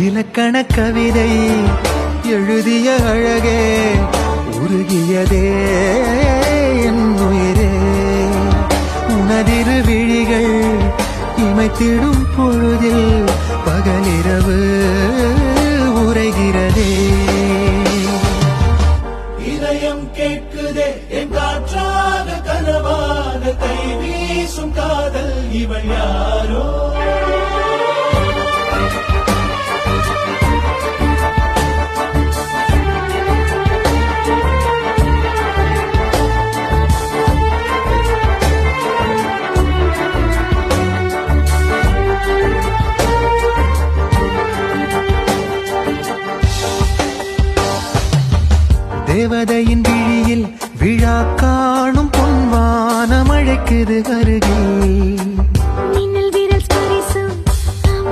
இலக்கண கவிதை எழுதிய அழகே உருகியதே என் உயிரே உனதிரு விழிகள் இமைத்திடும் பொழுதில் பகலிரவு உரைகிறதே இதயம் கேட்குதே என் காற்றாக கனவாக கை வீசும் காதல் இவள் யாரோ தேவதையின் விழியில் விழா காணும் பொன்வானம் அழைக்குது அருகில்